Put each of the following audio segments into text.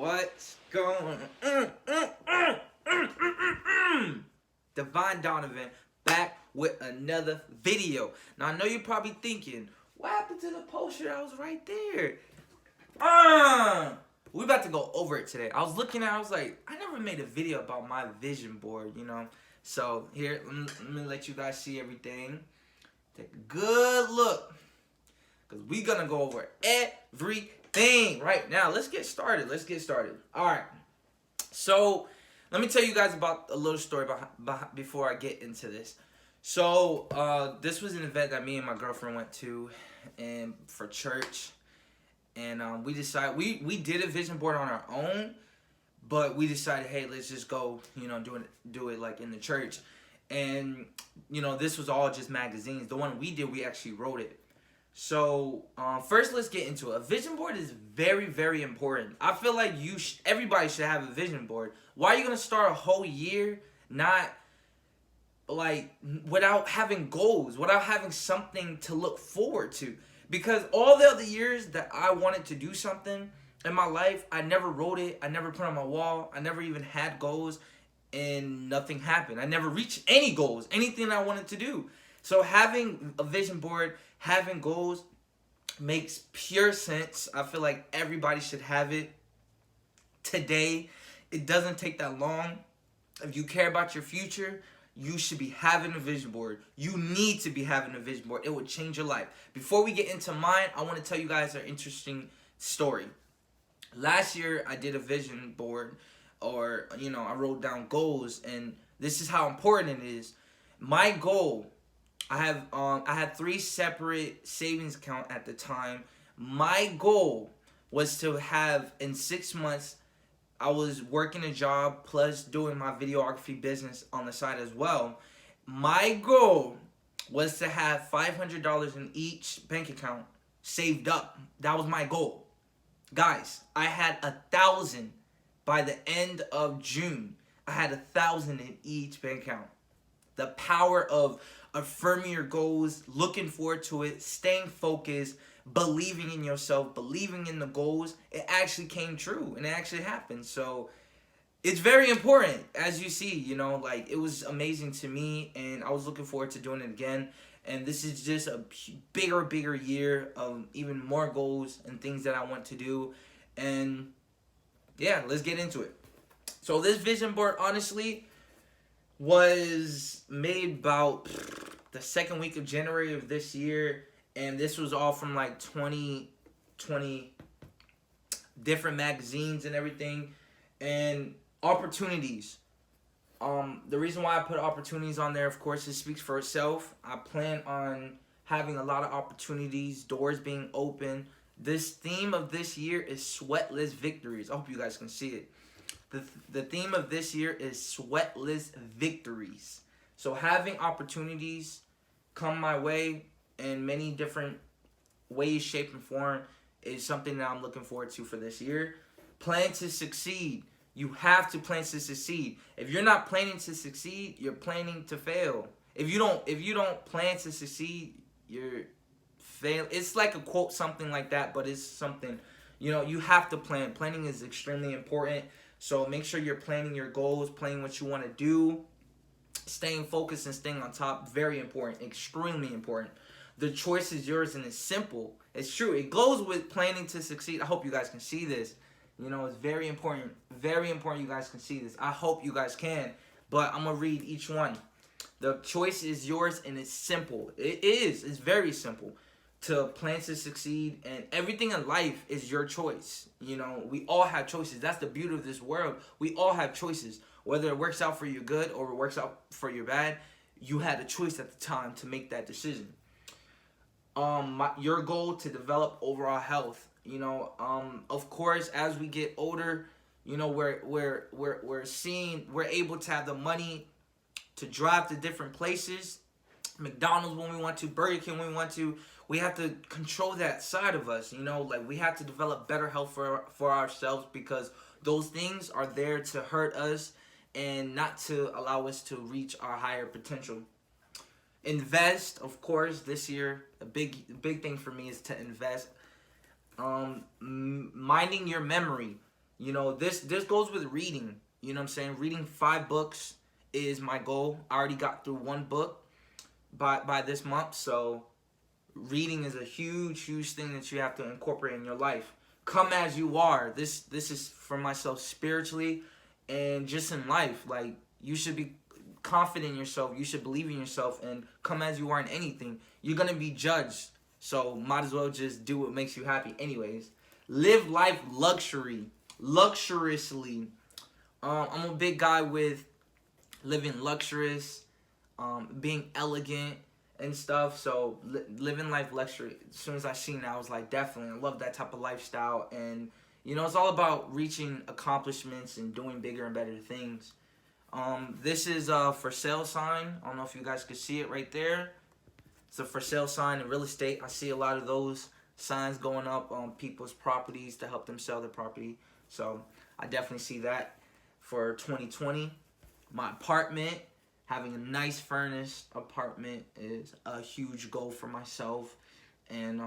What's going Divine Donovan back with another video. Now I know you're probably thinking, what happened to the poster that was right there? We about to go over it today. I was looking at I was like, I never made a video about my vision board, you know. So here, let me let you guys see everything. Take a good look. Because we gonna go over everything right now. Let's get started. Alright. So let me tell you guys about a little story before I get into this. So this was an event that me and my girlfriend went to and for church. And we decided we did a vision board on our own, but we decided, hey, let's just go, you know, do it like in the church. And you know, this was all just magazines. The one we did, we actually wrote it. So first, let's get into it. A vision board is very, very important. I feel like everybody should have a vision board. Why are you gonna start a whole year not like without having goals, without having something to look forward to? Because all the other years that I wanted to do something in my life, I never wrote it. I never put it on my wall. I never even had goals, and nothing happened. I never reached any goals, anything I wanted to do. So having a vision board, having goals makes pure sense. I feel like everybody should have it today. It doesn't take that long. If you care about your future, you should be having a vision board. You need to be having a vision board. It will change your life. Before we get into mine, I want to tell you guys an interesting story. Last year, I did a vision board, or, you know, I wrote down goals, and this is how important it is. My goal, I had 3 separate savings accounts at the time. My goal was to have, in 6 months, I was working a job plus doing my videography business on the side as well. My goal was to have $500 in each bank account saved up. That was my goal. Guys, I had 1,000 by the end of June. I had 1,000 in each bank account. The power of affirming your goals, looking forward to it, staying focused, believing in yourself, believing in the goals, it actually came true and it actually happened. So it's very important. As you see, you know, like, it was amazing to me, and I was looking forward to doing it again. And this is just a bigger year of even more goals and things that I want to do. And yeah, let's get into it. So this vision board, honestly, was made about the second week of January of this year, and this was all from like 20 different magazines and everything. And opportunities. The reason why I put opportunities on there, of course, it speaks for itself. I plan on having a lot of opportunities, doors being open. This theme of this year is sweatless victories. I hope you guys can see it. The theme of this year is sweatless victories. So having opportunities come my way in many different ways, shape, and form is something that I'm looking forward to for this year. Plan to succeed. You have to plan to succeed. If you're not planning to succeed, you're planning to fail. If you don't plan to succeed, you're fail. It's like a quote, something like that, but it's something, you know, you have to plan. Planning is extremely important. So make sure you're planning your goals, planning what you want to do, staying focused and staying on top. Very important, extremely important. The choice is yours, and it's simple. It's true. It goes with planning to succeed. I hope you guys can see this. You know, it's very important. Very important you guys can see this. I hope you guys can. But I'm going to read each one. The choice is yours, and it's simple. It is. It's very simple to plan to succeed, and everything in life is your choice. You know, we all have choices. That's the beauty of this world. We all have choices. Whether it works out for your good or it works out for your bad, you had a choice at the time to make that decision. Your goal to develop overall health. You know, of course, as we get older, you know, we're able to have the money to drive to different places, McDonald's when we want to, Burger King when we want to. We have to control that side of us, you know, like, we have to develop better health for ourselves, because those things are there to hurt us and not to allow us to reach our higher potential. Invest, of course, this year, a big thing for me is to invest. Minding your memory. You know, this goes with reading. You know what I'm saying? Reading 5 books is my goal. I already got through 1 book by this month, so reading is a huge thing that you have to incorporate in your life. Come as you are. This is for myself spiritually and just in life. Like, you should be confident in yourself. You should believe in yourself and come as you are in anything. You're gonna be judged, so might as well just do what makes you happy anyways. Live life luxuriously. I'm a big guy with living luxurious, being elegant and stuff. So living life luxury. As soon as I seen that, I was like, definitely, I love that type of lifestyle. And you know, it's all about reaching accomplishments and doing bigger and better things. This is a for sale sign. I don't know if you guys could see it right there. It's a for sale sign in real estate. I see a lot of those signs going up on people's properties to help them sell their property. So I definitely see that for 2020. My apartment, having a nice furnished apartment, is a huge goal for myself, and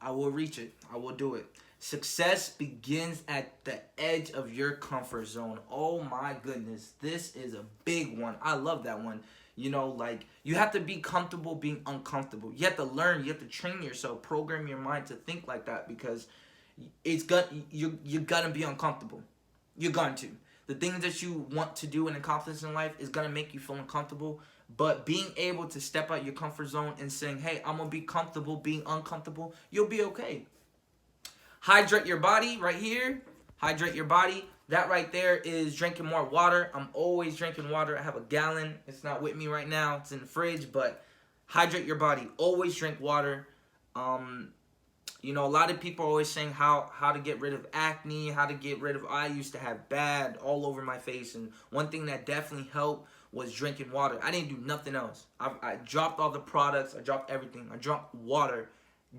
I will reach it. I will do it. Success begins at the edge of your comfort zone. Oh my goodness, this is a big one. I love that one. You know, like, you have to be comfortable being uncomfortable. You have to learn. You have to train yourself, program your mind to think like that, because you're gonna be uncomfortable. You're going to. The things that you want to do and accomplish in life is going to make you feel uncomfortable. But being able to step out your comfort zone and saying, hey, I'm going to be comfortable being uncomfortable, you'll be okay. Hydrate your body right here. Hydrate your body. That right there is drinking more water. I'm always drinking water. I have a gallon. It's not with me right now. It's in the fridge. But hydrate your body. Always drink water. You know, a lot of people are always saying how to get rid of acne, how to get rid of, I used to have bad all over my face. And one thing that definitely helped was drinking water. I didn't do nothing else. I dropped all the products. I dropped everything. I drank water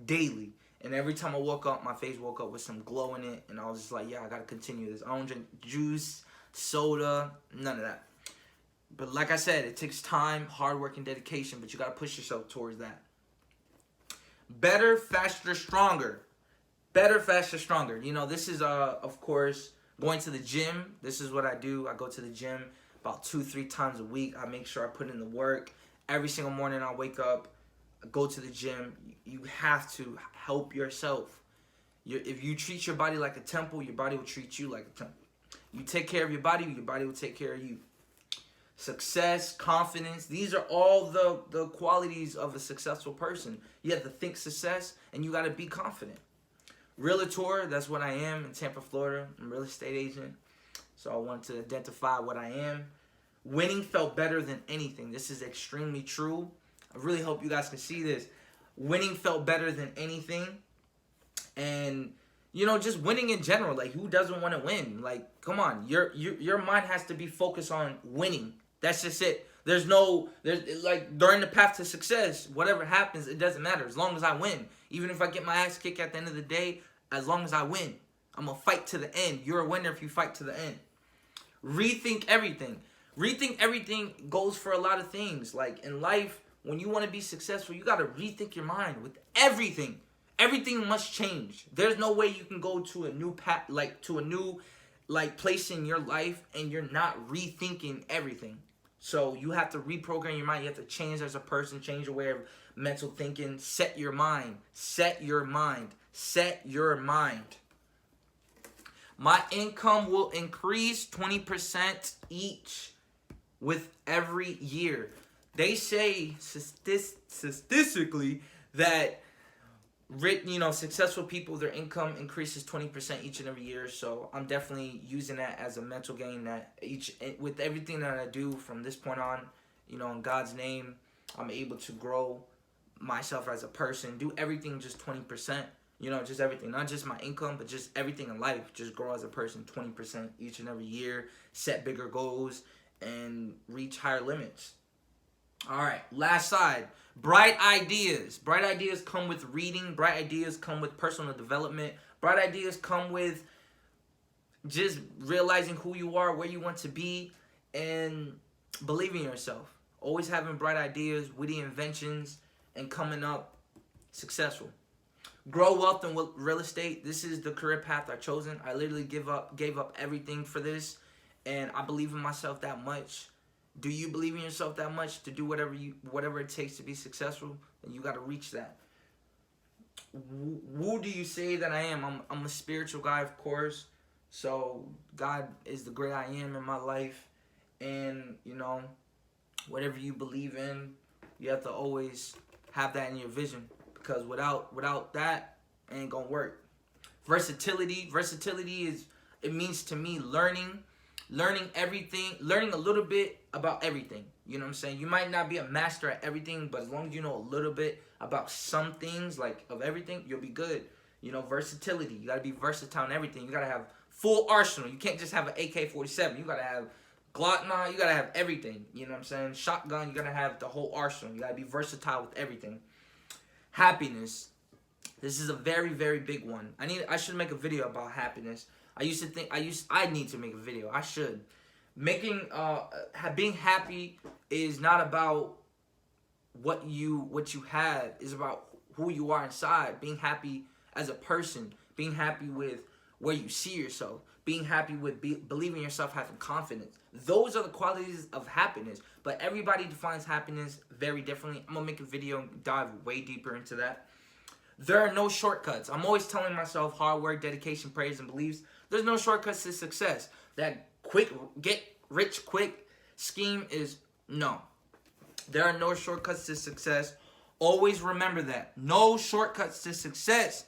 daily. And every time I woke up, my face woke up with some glow in it. And I was just like, yeah, I got to continue this. I don't drink juice, soda, none of that. But like I said, it takes time, hard work, and dedication. But you got to push yourself towards that. Better, faster, stronger. Better, faster, stronger. You know, this is, of course, going to the gym. This is what I do. I go to the gym about 2-3 times a week. I make sure I put in the work. Every single morning I wake up, I go to the gym. You have to help yourself. If you treat your body like a temple, your body will treat you like a temple. You take care of your body will take care of you. Success, confidence, these are all the qualities of a successful person. You have to think success, and you got to be confident. Realtor, that's what I am in Tampa, Florida. I'm a real estate agent, so I want to identify what I am. Winning felt better than anything. This is extremely true. I really hope you guys can see this. Winning felt better than anything. And you know, just winning in general. Like, who doesn't want to win? Like, come on. Your mind has to be focused on winning. That's just it. There's like, during the path to success, whatever happens, it doesn't matter. As long as I win. Even if I get my ass kicked at the end of the day, as long as I win. I'm going to fight to the end. You're a winner if you fight to the end. Rethink everything. Rethink everything goes for a lot of things. Like, in life, when you want to be successful, you got to rethink your mind with everything. Everything must change. There's no way you can go to a new path, like to a new place in your life, and you're not rethinking everything. So you have to reprogram your mind. You have to change as a person, change your way of mental thinking. Set your mind. Set your mind. Set your mind. My income will increase 20% each with every year. They say statistically that successful people, their income increases 20% each and every year. So I'm definitely using that as a mental game, that with everything that I do from this point on, in God's name, I'm able to grow myself as a person, do everything just 20%, just everything, not just my income, but just everything in life, just grow as a person 20% each and every year, set bigger goals, and reach higher limits. All right, last side. Bright ideas. Bright ideas come with reading. Bright ideas come with personal development. Bright ideas come with just realizing who you are, where you want to be, and believing in yourself. Always having bright ideas, witty inventions, and coming up successful. Grow wealth in real estate. This is the career path I've chosen. I literally gave up everything for this, and I believe in myself that much. Do you believe in yourself that much to do whatever it takes to be successful? And you got to reach that. Who do you say that I am? I'm a spiritual guy, of course. So God is the great I am in my life, and you know, whatever you believe in, you have to always have that in your vision, because without that, it ain't gonna work. Versatility is, it means to me learning everything, learning a little bit about everything. You know what I'm saying? You might not be a master at everything, but as long as you know a little bit about some things, like of everything, you'll be good. You know, versatility. You gotta be versatile in everything. You gotta have full arsenal. You can't just have an AK-47. You gotta have Glock 9. You gotta have everything. You know what I'm saying? Shotgun. You gotta have the whole arsenal. You gotta be versatile with everything. Happiness. This is a very, very big one. I should make a video about happiness. I need to make a video. I should. Being happy is not about what you have. It's about who you are inside. Being happy as a person. Being happy with where you see yourself. Being happy with believing in yourself, having confidence. Those are the qualities of happiness. But everybody defines happiness very differently. I'm going to make a video and dive way deeper into that. There are no shortcuts. I'm always telling myself hard work, dedication, prayers, and beliefs. There's no shortcuts to success. That get rich quick scheme is no. There are no shortcuts to success. Always remember that. No shortcuts to success.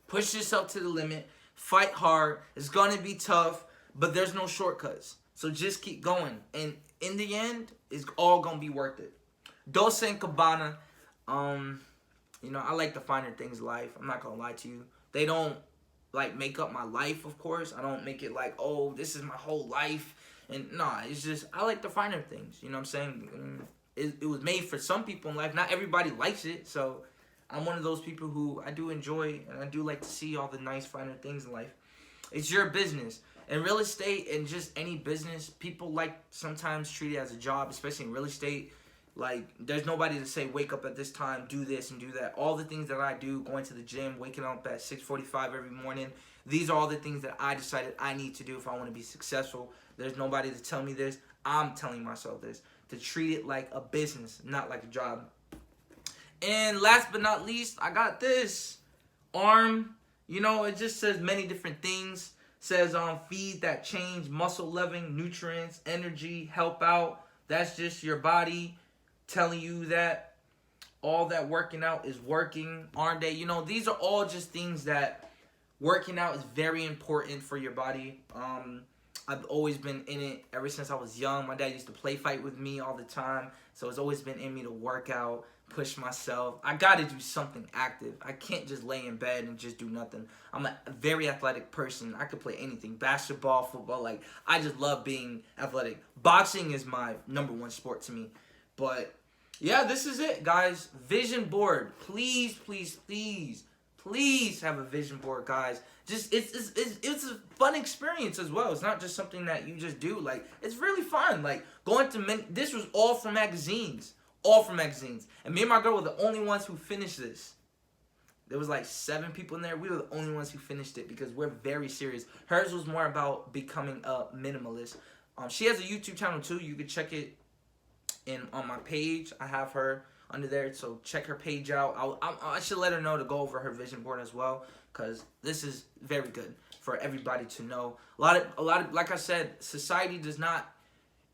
Push yourself to the limit. Fight hard. It's going to be tough, but there's no shortcuts. So just keep going. And in the end, it's all going to be worth it. Dolce & Gabbana, you know, I like the finer things in life. I'm not going to lie to you. They don't, like, make up my life, of course. I don't make it like, oh, this is my whole life. And, nah, it's just, I like the finer things. You know what I'm saying? It was made for some people in life. Not everybody likes it, so I'm one of those people who I do enjoy, and I do like to see all the nice, finer things in life. It's your business. In real estate and just any business, people like sometimes treat it as a job, especially in real estate. Like, there's nobody to say, wake up at this time, do this and do that. All the things that I do, going to the gym, waking up at 6:45 every morning, these are all the things that I decided I need to do if I want to be successful. There's nobody to tell me this. I'm telling myself this. To treat it like a business, not like a job. And last but not least, I got this. ARM. You know, it just says many different things. Says feed that change, muscle loving, nutrients, energy, help out. That's just your body telling you that all that working out is working. ARM day. You know, these are all just things that working out is very important for your body. I've always been in it ever since I was young. My dad used to play fight with me all the time. So it's always been in me to work out, push myself. I got to do something active. I can't just lay in bed and just do nothing. I'm a very athletic person. I could play anything. Basketball, football. Like, I just love being athletic. Boxing is my #1 sport to me. But, yeah, this is it, guys. Vision board. Please, please, please, please have a vision board, guys. Just it's a fun experience as well. It's not just something that you just do. Like, it's really fun. Like, going to this was all from magazines. All from magazines. And me and my girl were the only ones who finished this. There was like 7 people in there. We were the only ones who finished it because we're very serious. Hers was more about becoming a minimalist. She has a YouTube channel too. You can check it on my page. I have her under there, so check her page out. I should let her know to go over her vision board as well, because this is very good for everybody to know. A lot of like I said, society does not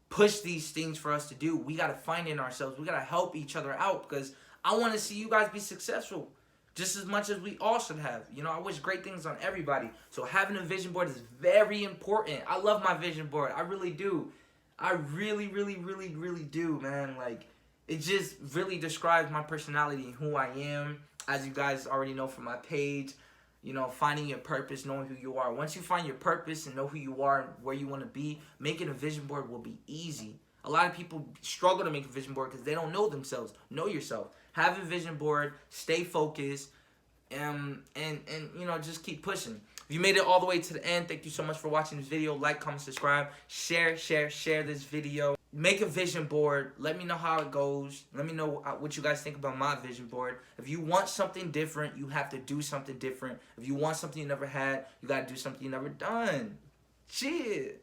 push these things for us to do. We got to find it in ourselves. We got to help each other out, because I want to see you guys be successful just as much as we all should have. You know, I wish great things on everybody. So having a vision board is very important. I love my vision board. I really do. I really, really, really, really do, man. Like, it just really describes my personality and who I am. As you guys already know from my page, you know, finding your purpose, knowing who you are. Once you find your purpose and know who you are and where you want to be, making a vision board will be easy. A lot of people struggle to make a vision board because they don't know themselves. Know yourself. Have a vision board. Stay focused. And you know, just keep pushing. If you made it all the way to the end, thank you so much for watching this video. Like, comment, subscribe, share this video. make a vision board. Let me know how it goes. Let me know what you guys think about my vision board. If you want something different, you have to do something different. If you want something you never had, you got to do something you never done. Shit.